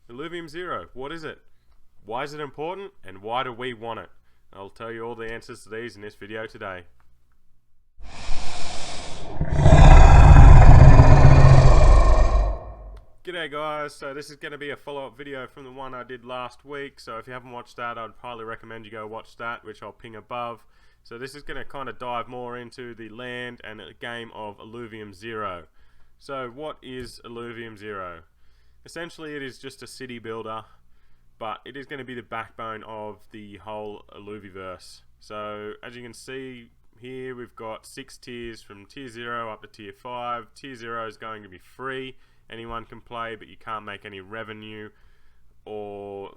Illuvium Zero, what is it? Why is it important? And why do we want it? I'll tell you all the answers to these in this video today. G'day guys, so this is going to be a follow-up video from the one I did last week, so if you haven't watched that, I'd highly recommend you go watch that, which I'll ping above. So this is going to kind of dive more into the land and a game of Illuvium Zero. So what is Illuvium Zero? Essentially it is just a city builder, but it is going to be the backbone of the whole Illuviverse. So as you can see here, we've got 6 tiers from tier 0 up to tier 5. Tier 0 is going to be free. Anyone can play, but you can't make any revenue or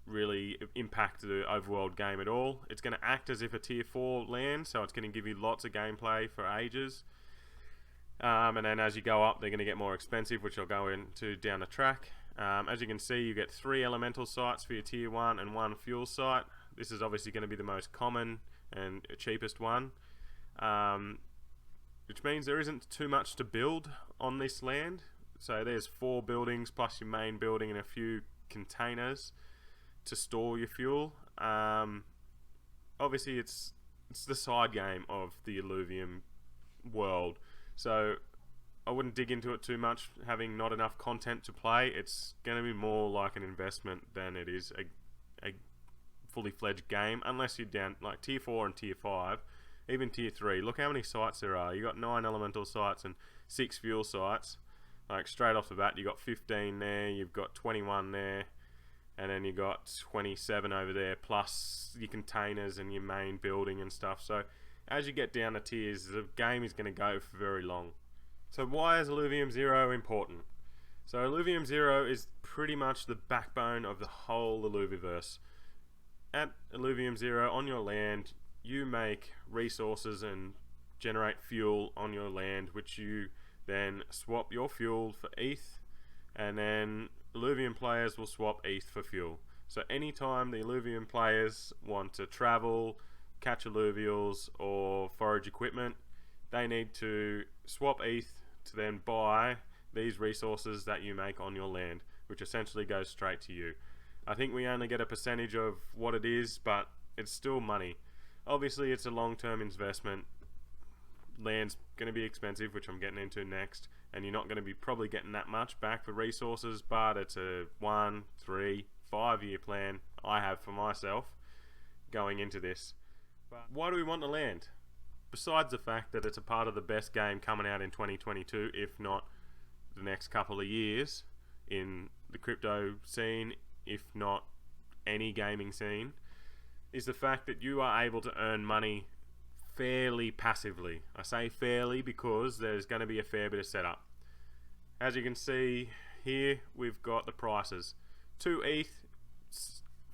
really impact the overworld game at all. It's going to act as if a tier 4 land, so it's going to give you lots of gameplay for ages. And then as you go up, they're going to get more expensive, which I'll go into down the track. As you can see, you get 3 elemental sites for your tier 1 and 1 fuel site. This is obviously going to be the most common and cheapest one, which means there isn't too much to build on this land. So there's 4 buildings plus your main building and a few containers to store your fuel. Obviously it's the side game of the Illuvium world, so I wouldn't dig into it too much, having not enough content to play. It's going to be more like an investment than it is a fully fledged game, unless you're down like tier 4 and tier 5, even tier 3. Look how many sites there are. You got 9 elemental sites and 6 fuel sites. Like straight off the bat, you got 15 there, you've got 21 there, and then you got 27 over there, plus your containers and your main building and stuff. So as you get down the tiers, the game is going to go for very long. So why is Illuvium Zero important? So Illuvium Zero is pretty much the backbone of the whole Illuviverse. At Illuvium Zero, on your land, you make resources and generate fuel on your land, which you then swap your fuel for ETH, and then Illuvium players will swap ETH for fuel. So anytime the Illuvium players want to travel, catch alluvials, or forage equipment, they need to swap ETH to then buy these resources that you make on your land, which essentially goes straight to you. I think we only get a percentage of what it is, but it's still money. Obviously it's a long-term investment. Land's going to be expensive, which I'm getting into next, and you're not going to be probably getting that much back for resources, but it's a 1, 3, 5 year plan I have for myself going into this. But why do we want the land? Besides the fact that it's a part of the best game coming out in 2022, if not the next couple of years in the crypto scene, if not any gaming scene, is the fact that you are able to earn money fairly passively. I say fairly because there's going to be a fair bit of setup. As you can see here, we've got the prices. 2 ETH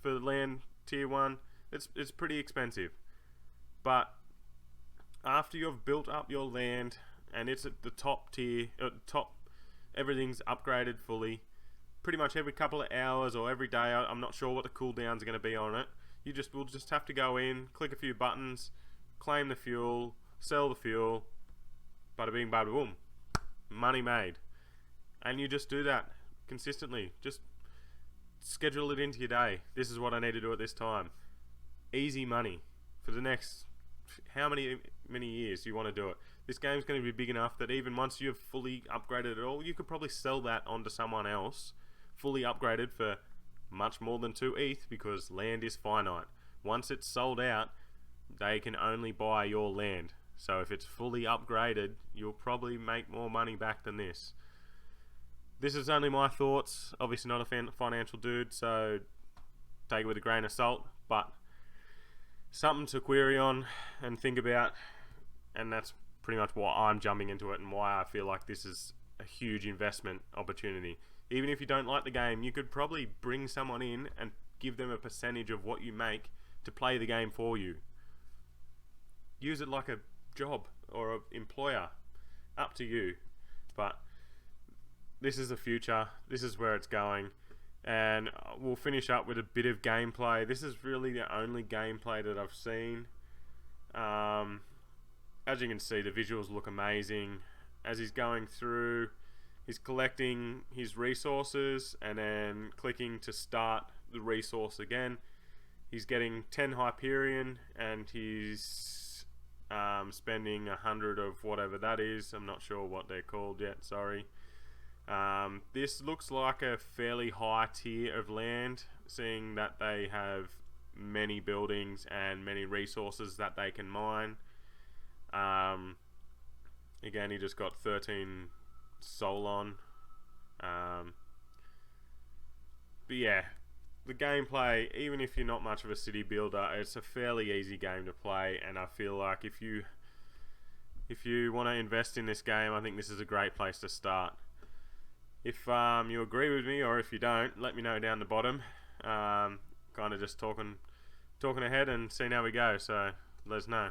for the land tier 1, it's pretty expensive. But after you've built up your land and it's at the top tier, everything's upgraded fully, pretty much every couple of hours or every day, I'm not sure what the cooldowns are going to be on it. We'll just have to go in, click a few buttons, claim the fuel, sell the fuel, bada bing bada boom, money made. And you just do that consistently. Just schedule it into your day. This is what I need to do at this time. Easy money for the next how many years you want to do it. This game's going to be big enough that even once you've fully upgraded it all, you could probably sell that onto someone else fully upgraded for much more than 2 ETH, because land is finite. Once it's sold out, they can only buy your land. So if it's fully upgraded, you'll probably make more money back than this. This is only my thoughts. Obviously not a financial dude, so take it with a grain of salt, but something to query on and think about, and that's pretty much why I'm jumping into it and why I feel like this is a huge investment opportunity. Even if you don't like the game, you could probably bring someone in and give them a percentage of what you make to play the game for you. Use it like a job or an employer, up to you. But this is the future, this is where it's going, and we'll finish up with a bit of gameplay. This is really the only gameplay that I've seen. As you can see, the visuals look amazing. As he's going through, He's collecting his resources and then clicking to start the resource again. He's getting 10 Hyperion and he's spending 100 of whatever that is. I'm not sure what they're called yet, sorry. This looks like a fairly high tier of land, seeing that they have many buildings and many resources that they can mine. Again, he just got 13 Solon. But yeah, the gameplay, even if you're not much of a city builder, it's a fairly easy game to play, and I feel like if you want to invest in this game, I think this is a great place to start. If you agree with me, or if you don't, let me know down the bottom. Kind of just talking ahead and seeing how we go, so let us know.